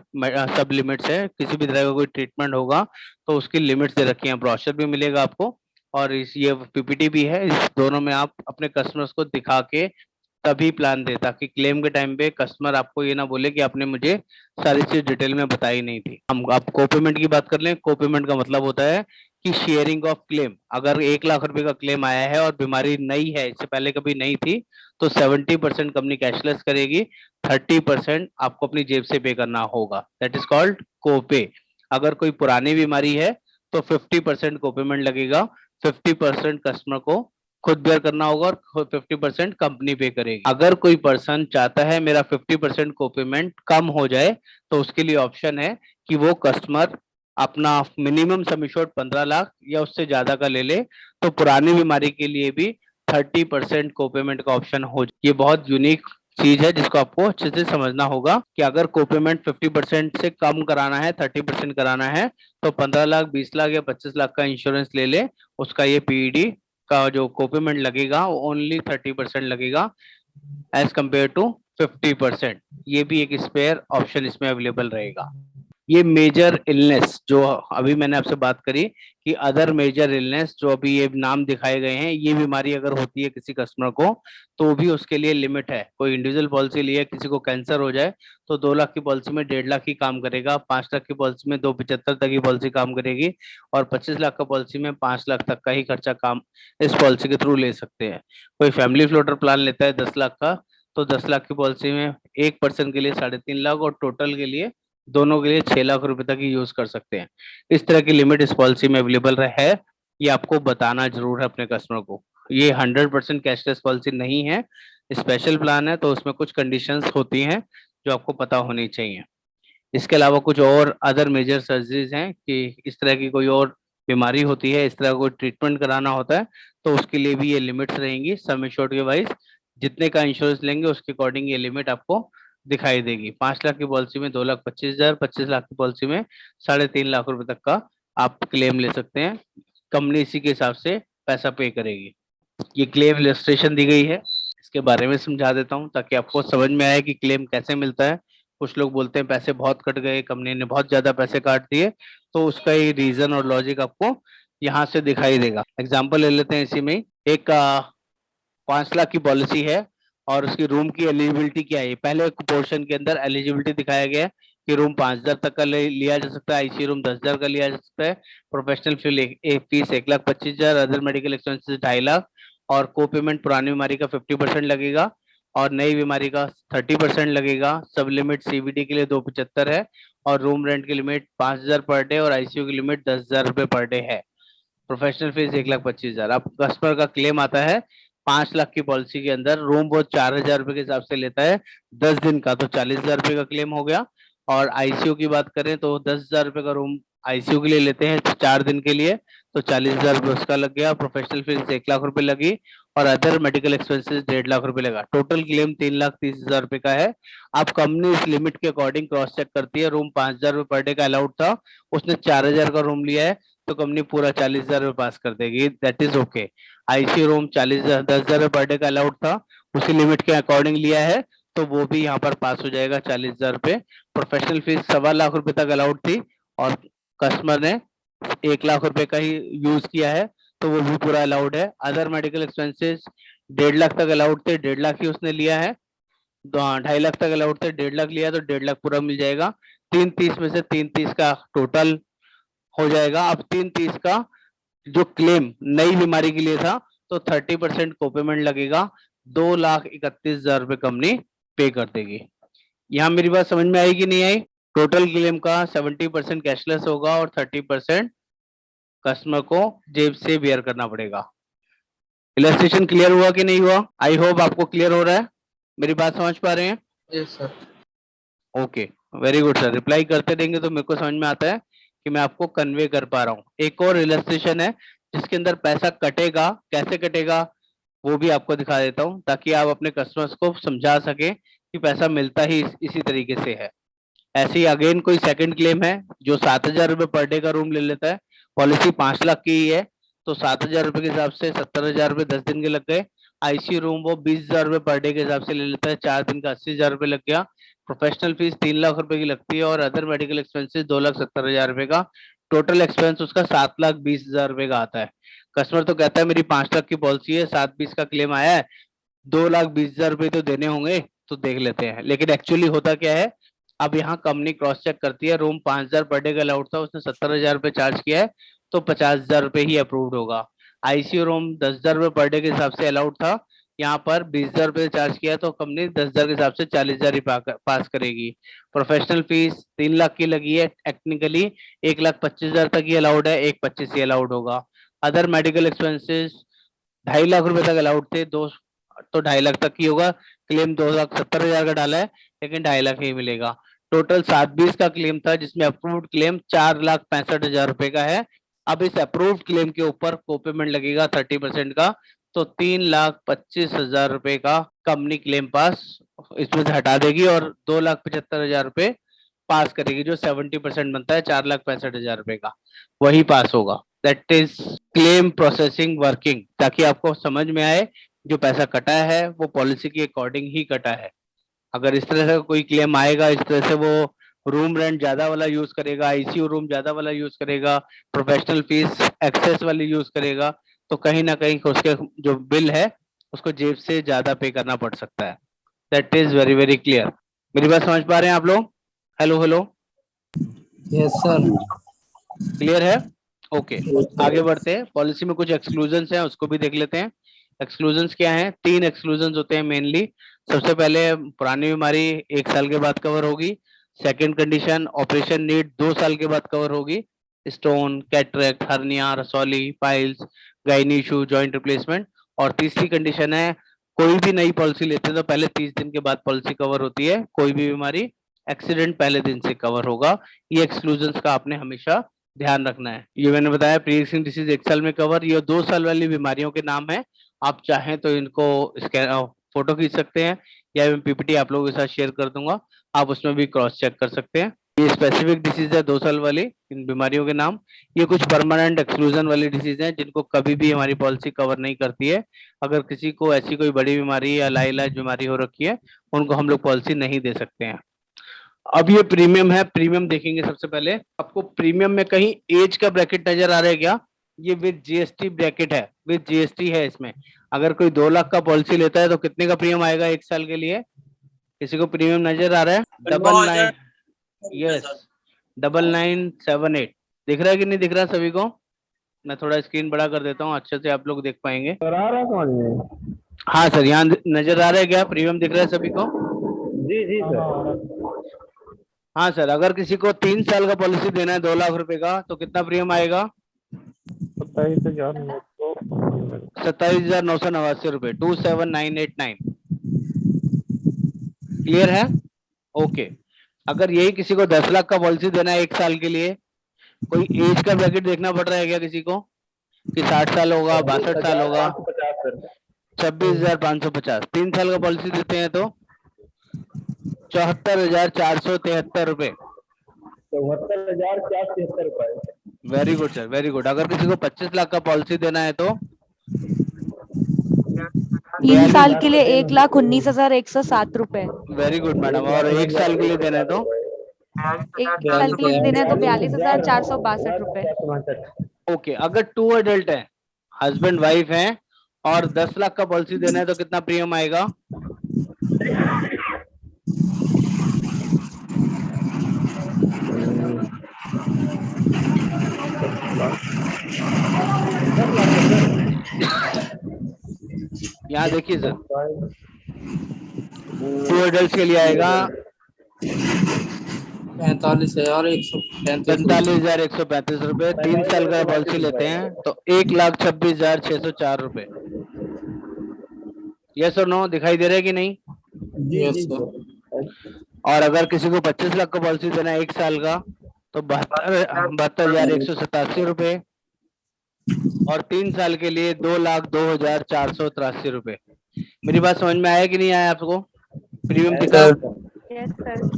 सब लिमिट्स है। किसी भी तरह का कोई ट्रीटमेंट होगा तो उसकी लिमिट्स दे रखी है। ब्रोशर भी मिलेगा आपको और इस ये पीपीटी भी है। इस दोनों में आप अपने कस्टमर्स को दिखा के तभी प्लान दे, ताकि क्लेम के टाइम पे कस्टमर आपको ये ना बोले कि आपने मुझे सारी चीज डिटेल में बताई नहीं थी। हम आप को पेमेंट की बात कर लें। को पेमेंट का मतलब होता है कि शेयरिंग ऑफ क्लेम। अगर 1 लाख रुपए का क्लेम आया है और बीमारी नई है, इससे पहले कभी नहीं थी, तो 70% कंपनी कैशलेस करेगी, 30% आपको अपनी जेब से पे करना होगा। दैट इज कॉल्ड को पे। अगर कोई पुरानी बीमारी है तो 50% को पेमेंट लगेगा, 50% कस्टमर को खुद बेयर करना होगा और 50% कंपनी पे करेगी। अगर कोई पर्सन चाहता है मेरा 50% को पेमेंट कम हो जाए, तो उसके लिए ऑप्शन है कि वो कस्टमर अपना मिनिमम सम एश्योर्ड 15 लाख या उससे ज्यादा का ले ले, तो पुरानी बीमारी के लिए भी 30% को पेमेंट का ऑप्शन हो। ये बहुत यूनिक चीज है जिसको आपको अच्छे से समझना होगा कि अगर को पेमेंट 50% से कम कराना है, 30% कराना है, तो 15 लाख, 20 लाख या 25 लाख का इंश्योरेंस ले ले। उसका ये पीईडी का जो को पेमेंट लगेगा वो ओनली 30% लगेगा एज कम्पेयर टू 50%। ये भी एक स्पेयर ऑप्शन इसमें अवेलेबल रहेगा। ये मेजर इलनेस जो अभी मैंने आपसे बात करी कि अदर मेजर इलनेस जो अभी ये नाम दिखाए गए हैं, ये बीमारी अगर होती है किसी कस्टमर को तो भी उसके लिए लिमिट है। कोई इंडिविजुअल पॉलिसी लिए किसी को कैंसर हो जाए तो 2 लाख की पॉलिसी में 1.5 लाख ही काम करेगा, 5 लाख की पॉलिसी में 275 तक की पॉलिसी काम करेगी और 25 लाख का पॉलिसी में 5 लाख तक का ही खर्चा काम इस पॉलिसी के थ्रू ले सकते हैं। कोई फैमिली फ्लोटर प्लान लेता है 10 लाख का, तो 10 लाख की पॉलिसी में एक पर्सन के लिए 3.5 लाख और टोटल के लिए दोनों के लिए 6 लाख रुपए तक ही यूज कर सकते हैं। इस तरह की लिमिट इस पॉलिसी में अवेलेबल है। ये आपको बताना जरूर है अपने कस्टमर को। ये 100% कैशलेस पॉलिसी नहीं है, स्पेशल प्लान है, तो उसमें कुछ कंडीशंस होती हैं जो आपको पता होनी चाहिए। इसके अलावा कुछ और अदर मेजर सर्जरीज हैं कि इस तरह की कोई और बीमारी होती है, इस तरह कोई ट्रीटमेंट कराना होता है, तो उसके लिए भी ये लिमिट्स रहेंगी सम एश्योर्ड के वाइज। जितने का इंश्योरेंस लेंगे उसके अकॉर्डिंग ये लिमिट आपको दिखाई देगी। 5 लाख की पॉलिसी में 2,25,000, 25 लाख की पॉलिसी में 3.5 लाख रुपए तक का आप क्लेम ले सकते हैं। कंपनी इसी के हिसाब से पैसा पे करेगी। ये क्लेम इलस्ट्रेशन दी गई है, इसके बारे में समझा देता हूँ ताकि आपको समझ में आए कि क्लेम कैसे मिलता है। कुछ लोग बोलते हैं पैसे बहुत कट गए, कंपनी ने बहुत ज्यादा पैसे काट दिए, तो उसका ये रीजन और लॉजिक आपको यहाँ से दिखाई देगा। एग्जाम्पल ले लेते हैं इसी में। एक 5 लाख की पॉलिसी है और उसकी रूम की एलिजिबिलिटी क्या है। पहले पोर्शन के अंदर एलिजिबिलिटी दिखाया गया है कि रूम 5,000 तक का लिया जा सकता है, आईसीयू रूम 10,000 का लिया जा सकता है, professional fees 1,25,000, other medical expenses 2.5 lakh और को पेमेंट पुरानी बीमारी का 50% लगेगा और नई बीमारी का 30% लगेगा। सब लिमिट सीबीडी के लिए 275 है और रूम रेंट की लिमिट 5,000 पर डे और आईसीयू की लिमिट 10,000 रुपए पर डे है। Professional fees 1,25,000। अब कस्टमर का क्लेम आता है 5 लाख की पॉलिसी के अंदर, रूम वो 4,000 रुपए के हिसाब से लेता है 10 दिन का, तो 40,000 रुपए का क्लेम हो गया। और आईसीयू की बात करें तो 10,000 रुपए का रूम आईसीयू के लिए लेते हैं 4 दिन के लिए, तो 40,000 रुपए उसका लग गया। प्रोफेशनल फीस 1 लाख रुपए लगी और अदर मेडिकल एक्सपेंसेस 1.5 लाख रुपए लगा। टोटल क्लेम 3,30,000 रुपए का है। अब कंपनी इस लिमिट के अकॉर्डिंग क्रॉस चेक करती है। रूम 5,000 रुपए पर डे का अलाउड था, उसने 4,000 का रूम लिया है, तो कंपनी पूरा 40,000 रुपए पास कर देगी। That is okay. ICU room 40,000 10,000 रुपए पर डे का अलाउड था, उसी लिमिट के अकॉर्डिंग लिया है, तो वो भी यहाँ पर पास हो जाएगा 40,000 रुपए। प्रोफेशनल फीस 1.25 लाख रुपए तक अलाउड थी और कस्टमर ने 1 लाख रुपए का ही यूज किया है, तो वो भी पूरा अलाउड है। अदर मेडिकल एक्सपेंसेस 1.5 लाख तक अलाउड थे, 1.5 लाख ही उसने लिया है। 2.5 लाख तक अलाउड थे, 1.5 लाख लिया तो 1.5 लाख पूरा मिल जाएगा। 330 में से 330 का टोटल हो जाएगा। अब 330 का जो क्लेम नई बीमारी के लिए था, तो 30% को पेमेंट लगेगा, 2,31,000 रुपए कंपनी पे कर देगी। यहाँ मेरी बात समझ में आई कि नहीं आई? टोटल क्लेम का 70% कैशलेस होगा और 30% कस्टमर को जेब से बेयर करना पड़ेगा। इलस्ट्रेशन क्लियर हुआ कि नहीं हुआ? आई होप आपको क्लियर हो रहा है। मेरी बात समझ पा रहे हैं? Yes sir. Okay, very good sir. Reply करते रहेंगे तो मेरे को समझ में आता है कि मैं आपको कन्वे कर पा रहा हूँ। एक और इलस्ट्रेशन है जिसके अंदर पैसा कटेगा, कैसे कटेगा वो भी आपको दिखा देता हूँ, ताकि आप अपने कस्टमर्स को समझा सके कि पैसा मिलता ही इसी तरीके से है। ऐसे ही अगेन कोई सेकंड क्लेम है जो 7,000 रुपए पर डे का रूम ले लेता है। पॉलिसी 5 लाख की ही है, तो 7,000 रुपए के हिसाब से 70,000 रुपए 10 दिन के लग गए। आईसीयू रूम वो 20,000 रुपए पर डे के हिसाब से ले लेता है, 4 दिन का 80,000 रुपए लग गया। प्रोफेशनल फीस 3 लाख रुपए की लगती है और अदर मेडिकल एक्सपेंसेस 2,70,000 रुपए का। टोटल एक्सपेंस उसका 7,20,000 रुपए का आता है। कस्टमर तो कहता है मेरी 5 लाख की पॉलिसी है, 7,20 का क्लेम आया है, 2,20,000 रुपए तो देने होंगे, तो देख लेते हैं। लेकिन एक्चुअली होता क्या है, अब यहाँ कंपनी क्रॉस चेक करती है, रूम 5,000 पर डे का अलाउड था, उसने 70,000 रुपए चार्ज किया है, तो 50,000 रुपए ही अप्रूव्ड होगा। आईसीयू रूम 10,000 रुपए पर डे के हिसाब से अलाउड था, यहाँ पर 20,000 रुपए चार्ज किया, तो कंपनी 10,000 के हिसाब से 40,000 ही पास करेगी। प्रोफेशनल फीस 3 लाख की लगी है, टेक्निकली 1,25,000 तक ही अलाउड है, 1,25 ही अलाउड होगा। अदर मेडिकल एक्सपेंसेस 2.5 लाख रुपए तक अलाउड थे, दो तो 2.5 लाख तक ही होगा। क्लेम 2,70,000 का डाला है, लेकिन 2.5 लाख ही मिलेगा। टोटल 720 का क्लेम था, जिसमें अप्रूव्ड क्लेम 4,65,000 रुपए का है। अब इस अप्रूव्ड क्लेम के ऊपर कोपेमेंट लगेगा 30% का, तो 3,25,000 रुपए का कंपनी क्लेम पास इसमें से हटा देगी और 2,75,000 रुपए पास करेगी, जो 70% बनता है 4,65,000 रुपए का, वही पास होगा। That is claim processing working, ताकि आपको समझ में आए जो पैसा कटा है वो पॉलिसी के अकॉर्डिंग ही कटा है। अगर इस तरह से कोई क्लेम आएगा, इस तरह से वो रूम रेंट ज्यादा वाला यूज करेगा, आईसीयू रूम ज्यादा वाला यूज करेगा, प्रोफेशनल फीस एक्सेस वाली यूज करेगा, तो कहीं ना कहीं उसके जो बिल है उसको जेब से ज्यादा पे करना पड़ सकता है। That is very very clear. मेरी बात समझ पा रहे हैं आप लोग? Hello hello, yes sir. Clear है? ओके, आगे बढ़ते हैं। पॉलिसी में कुछ एक्सक्लूजन्स हैं, उसको भी देख लेते हैं। एक्सक्लूजन्स क्या हैं? 3 एक्सक्लूजन्स होते हैं मेनली। सबसे पहले पुरानी बीमारी 1 साल के बाद कवर होगी। सेकंड कंडीशन ऑपरेशन नीड 2 साल के बाद कवर होगी, स्टोन, कैटरेक्ट, हर्निया, रसौली, piles, gynae issue, joint replacement. और तीसरी कंडीशन है, कोई भी नई पॉलिसी लेते हैं तो पहले 30 दिन के बाद पॉलिसी कवर होती है, कोई भी बीमारी एक्सीडेंट पहले दिन से कवर होगा। ये एक्सक्लूजन्स का आपने हमेशा ध्यान रखना है। ये मैंने बताया प्री एक्जिस्टिंग डिसीज 1 साल में कवर। ये 2 साल वाली बीमारियों के नाम है, आप चाहें तो इनको स्कैन फोटो खींच सकते हैं, या मैं पीपीटी आप लोगों के साथ शेयर कर दूंगा, आप उसमें भी क्रॉस चेक कर सकते हैं। ये स्पेसिफिक डिसीज है 2 साल वाली, इन बीमारियों के नाम। ये कुछ परमानेंट एक्सक्लूजन वाली डिसीज हैं, जिनको कभी भी हमारी पॉलिसी कवर नहीं करती है। अगर किसी को ऐसी कोई बड़ी बीमारी या लाइलाज बीमारी हो रखी है, उनको हम लोग पॉलिसी नहीं दे सकते हैं। अब ये प्रीमियम है, प्रीमियम देखेंगे। सबसे पहले आपको प्रीमियम में कहीं एज का ब्रैकेट नजर आ रहा है क्या? ये विद जीएसटी ब्रैकेट है, विद जीएसटी है इसमें। अगर कोई 2 लाख का पॉलिसी लेता है तो कितने का प्रीमियम आएगा 1 साल के लिए? किसी को प्रीमियम नजर आ रहा है? 99, यस, 9978। दिख रहा है कि नहीं दिख रहा सभी को? मैं थोड़ा स्क्रीन बड़ा कर देता हूँ, अच्छे से आप लोग देख पाएंगे। हाँ सर, यहाँ नजर आ रहा है क्या? प्रीमियम दिख रहा है सभी को? जी जी सर। हाँ सर, अगर किसी को 3 साल का पॉलिसी देना है 2 लाख रुपए का, तो कितना प्रीमियम आएगा? 27,989 रुपए, 27,989। क्लियर है? ओके। अगर यही किसी को 10 लाख का पॉलिसी देना है 1 साल के लिए, कोई एज का ब्रैकेट देखना पड़ रहा है क्या किसी को, कि 60 साल होगा, 62 साल होगा? 26,550। 3 साल का पॉलिसी देते हैं तो 74,473 रुपए। 74,473 रुपए। Very good sir, very good. अगर किसी को 25 लाख का पॉलिसी देना है तो 3 साल के लिए 1,19,107 रुपए। Very good madam. और 1 साल के लिए देना है तो 1 साल के लिए देना है तो 42,462 रुपए। ओके। अगर 2 एडल्ट है, हस्बैंड वाइफ है, और 10 लाख का पॉलिसी देना है तो कितना प्रीमियम आएगा? यहाँ देखिए सर, 2 एडल्ट के लिए आएगा 45,135 रुपए। 3 साल का पॉलिसी लेते हैं तो 1,26,604 रुपए। यस और नो, दिखाई दे रहा है कि नहीं? और अगर किसी को 25 लाख का पॉलिसी देना है 1 साल का, तो 72,187 रुपए। और 3 साल के लिए 2,02,483 रुपए। मेरी बात समझ में आया कि नहीं आया आपको? प्रीमियम दिखा? Yes sir.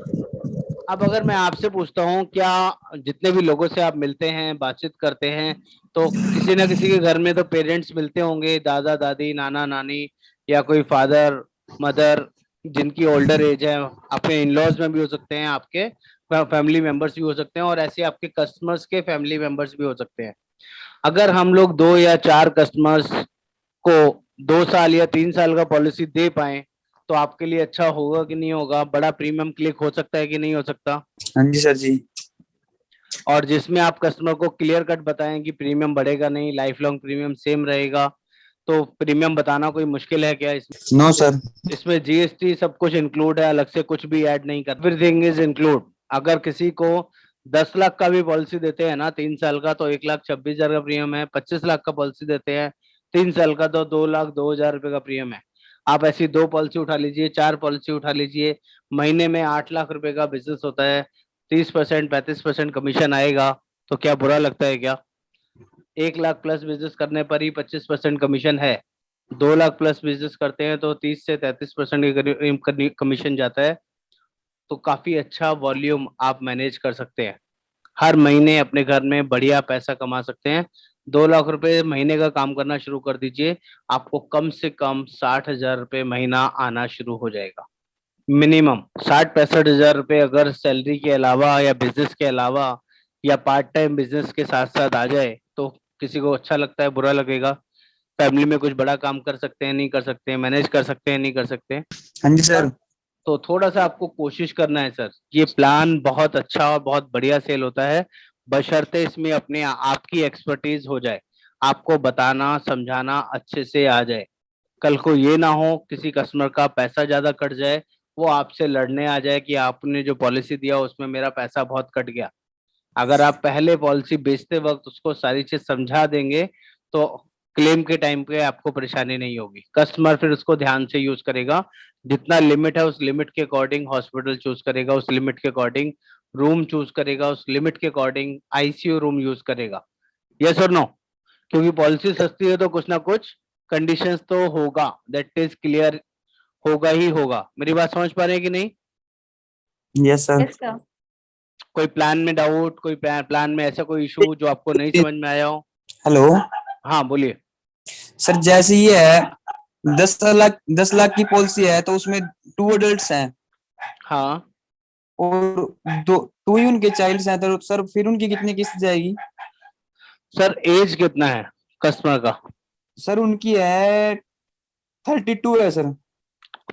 अब अगर मैं आपसे पूछता हूँ, क्या जितने भी लोगों से आप मिलते हैं, बातचीत करते हैं, तो किसी ना किसी के घर में तो पेरेंट्स मिलते होंगे, दादा दादी, नाना नानी, या कोई फादर मदर, जिनकी ओल्डर एज है, आपके इन लॉज में भी हो सकते हैं, आपके फैमिली मेंबर्स भी हो सकते हैं, और ऐसे आपके कस्टमर्स के फैमिली मेंबर्स भी हो सकते हैं। अगर हम लोग 2 या 4 कस्टमर्स को 2 साल या 3 साल का पॉलिसी दे पाए तो आपके लिए अच्छा होगा कि नहीं होगा? बड़ा प्रीमियम क्लिक हो सकता है कि नहीं हो सकता? हाँ जी सर जी। और जिसमें आप कस्टमर को क्लियर कट बताएं कि प्रीमियम बढ़ेगा नहीं, लाइफ लॉन्ग प्रीमियम सेम रहेगा, तो प्रीमियम बताना कोई मुश्किल है क्या इसमें? No sir. इसमें जीएसटी सब कुछ इंक्लूड है, अलग से कुछ भी ऐड नहीं कर, एवरीथिंग इज इंक्लूड। अगर किसी को 10 लाख का भी पॉलिसी देते हैं ना 3 साल का, तो 1,26,000 का प्रीमियम है। 25 लाख का पॉलिसी देते हैं 3 साल का, तो 2,02,000 रुपए का प्रीमियम है। आप ऐसी 2 पॉलिसी उठा लीजिए, 4 पॉलिसी उठा लीजिए, महीने में 8 लाख रुपए का बिजनेस होता है, 30% 35% कमीशन आएगा, तो क्या बुरा लगता है क्या? 1 लाख प्लस बिजनेस करने पर ही 25% कमीशन है। 2 लाख प्लस बिजनेस करते हैं तो 30 से 33% के करीब कमीशन जाता है। तो काफी अच्छा वॉल्यूम आप मैनेज कर सकते हैं, हर महीने अपने घर में बढ़िया पैसा कमा सकते हैं। 2 लाख रुपए महीने का काम करना शुरू कर दीजिए, आपको कम से कम 60,000 रुपए महीना आना शुरू हो जाएगा। मिनिमम 60-65 हजार रुपए अगर सैलरी के अलावा या बिजनेस के अलावा या पार्ट टाइम बिजनेस के साथ साथ आ जाए तो किसी को अच्छा लगता है, बुरा लगेगा? फैमिली में कुछ बड़ा काम कर सकते हैं, नहीं कर सकते हैं, मैनेज कर सकते हैं, नहीं कर सकते हैं? हाँ जी सर। तो थोड़ा सा आपको कोशिश करना है सर। ये प्लान बहुत अच्छा और बहुत बढ़िया सेल होता है, बशर्ते इसमें अपने आपकी एक्सपर्टीज हो जाए, आपको बताना समझाना अच्छे से आ जाए। कल को ये ना हो किसी कस्टमर का पैसा ज्यादा कट जाए, वो आपसे लड़ने आ जाए कि आपने जो पॉलिसी दिया उसमें मेरा पैसा बहुत कट गया। अगर आप पहले पॉलिसी बेचते वक्त उसको सारी चीज समझा देंगे तो क्लेम के टाइम पे आपको परेशानी नहीं होगी। कस्टमर फिर उसको ध्यान से यूज करेगा, जितना लिमिट है उस लिमिट के अकॉर्डिंग हॉस्पिटल चूज करेगा, उस लिमिट के अकॉर्डिंग रूम चूज करेगा, उस लिमिट के अकॉर्डिंग आईसीयू रूम यूज करेगा। यस और नो? क्योंकि पॉलिसी सस्ती है तो कुछ ना कुछ कंडीशंस तो होगा, दैट इज क्लियर, होगा ही होगा। मेरी बात समझ पा रहे हैं कि नहीं? Yes sir. Yes sir. कोई प्लान में डाउट, कोई प्लान में ऐसा कोई इशू जो आपको नहीं समझ में आया हो? हेलो हाँ बोलिए। सर, जैसे ये है 10 लाख की पॉलिसी है तो उसमें 2 अडल्ट्स हैं हाँ और 2 ही उनके चाइल्ड्स हैं, तो सर फिर उनकी कितनी किस्त जाएगी? सर, एज कितना है कस्टमर का? सर उनकी है 32 है सर।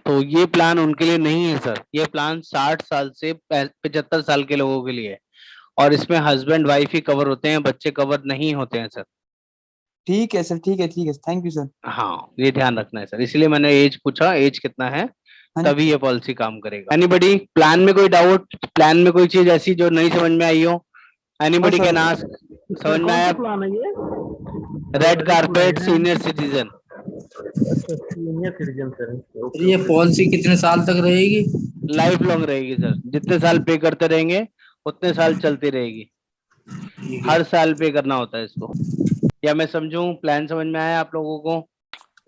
तो ये प्लान उनके लिए नहीं है सर, ये प्लान 60 साल से 75 साल के लोगों के लिए है, और इसमें हस्बैंड वाइफ ही कवर होते हैं, बच्चे कवर नहीं होते हैं सर। ठीक है सर, ठीक है, ठीक है, थैंक यू सर। हाँ, ये ध्यान रखना है सर, इसलिए मैंने एज पूछा, एज कितना है, हाँ तभी ये पॉलिसी काम करेगा। एनीबडी प्लान में कोई डाउट, प्लान में कोई चीज ऐसी जो नहीं समझ में आई हो? Anybody can ask. समझ में आया? प्लान है ये? Red carpet senior citizen. Senior citizen sir. ये पॉलिसी कितने साल तक रहेगी? लाइफ लॉन्ग रहेगी सर, जितने साल पे करते रहेंगे उतने साल चलती रहेगी, हर साल पे करना होता है इसको। या मैं समझूं प्लान समझ में आया आप लोगों को?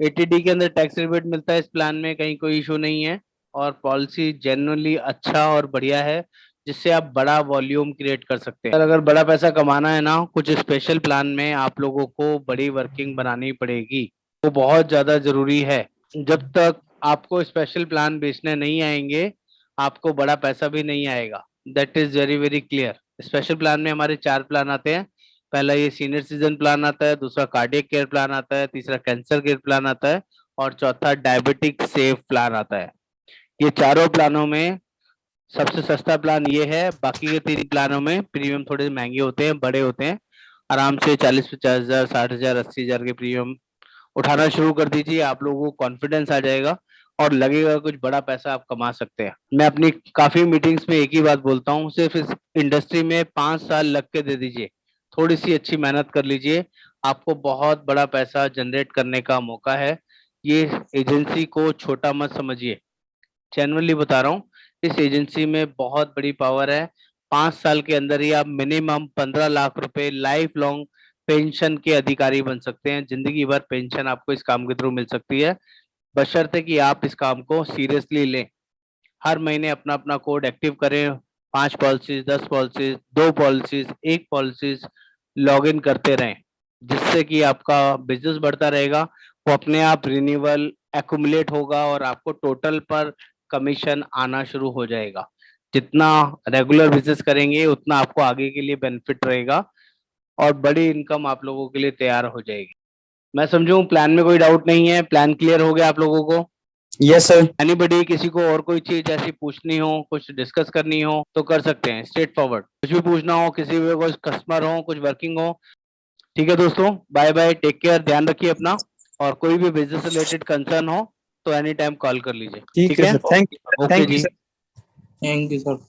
80D के अंदर टैक्स रिबेट मिलता है इस प्लान में, कहीं कोई इशू नहीं है, और पॉलिसी जेन्युइनली अच्छा और बढ़िया है, जिससे आप बड़ा वॉल्यूम क्रिएट कर सकते हैं। अगर बड़ा पैसा कमाना है ना, कुछ स्पेशल प्लान में आप लोगों को बड़ी वर्किंग बनानी पड़ेगी, वो बहुत ज्यादा जरूरी है। जब तक आपको स्पेशल प्लान बेचने नहीं आएंगे आपको बड़ा पैसा भी नहीं आएगा, that is very very clear. Special plan में हमारे 4 प्लान आते हैं। पहला ये सीनियर सिटीजन प्लान आता है, दूसरा कार्डियक केयर प्लान आता है, तीसरा कैंसर केयर प्लान आता है, और चौथा डायबिटिक सेफ प्लान आता है। ये चारों प्लानों में सबसे सस्ता प्लान ये है, बाकी के 3 प्लानों में प्रीमियम थोड़े महंगे होते हैं, बड़े होते हैं। आराम से 40-50 हजार, 60,000, 80,000 के प्रीमियम उठाना शुरू कर दीजिए, आप लोगों को कॉन्फिडेंस आ जाएगा और लगेगा कुछ बड़ा पैसा आप कमा सकते हैं। मैं अपनी काफी मीटिंग्स में एक ही बात बोलता हूँ, सिर्फ इस इंडस्ट्री में 5 साल लग के दे दीजिए, थोड़ी सी अच्छी मेहनत कर लीजिए, आपको बहुत बड़ा पैसा जनरेट करने का मौका है। ये एजेंसी को छोटा मत समझिए, जेन्युइनली बता रहा हूँ, इस एजेंसी में बहुत बड़ी पावर है। 5 साल के अंदर ही आप मिनिमम 15 लाख रुपए लाइफ लॉन्ग पेंशन के अधिकारी बन सकते हैं, जिंदगी भर पेंशन आपको इस काम के थ्रू मिल सकती है, बशर्ते कि आप इस काम को सीरियसली लें। हर महीने अपना अपना कोड एक्टिव करें, 5 policies, 10 policies, 2 policies, 1 policies log in करते रहें, जिससे कि आपका बिजनेस बढ़ता रहेगा, वो अपने आप रिन्यूअल एक्यूमुलेट होगा और आपको टोटल पर कमीशन आना शुरू हो जाएगा। जितना रेगुलर बिजनेस करेंगे उतना आपको आगे के लिए बेनिफिट रहेगा और बड़ी इनकम आप लोगों के लिए तैयार हो जाएगी। मैं समझूं प्लान में कोई डाउट नहीं है, प्लान क्लियर हो गया आप लोगों को? Yes sir. एनीबडी किसी को और कोई चीज ऐसी पूछनी हो, कुछ डिस्कस करनी हो तो कर सकते हैं, स्ट्रेट फॉरवर्ड। कुछ भी पूछना हो, किसी भी कोई कस्टमर हो, कुछ वर्किंग हो। ठीक है दोस्तों, बाय बाय, टेक केयर, ध्यान रखिए अपना, और कोई भी बिजनेस रिलेटेड कंसर्न हो तो एनी टाइम कॉल कर लीजिए। ठीक है sir, thank okay you ji. Sir. Thank you sir.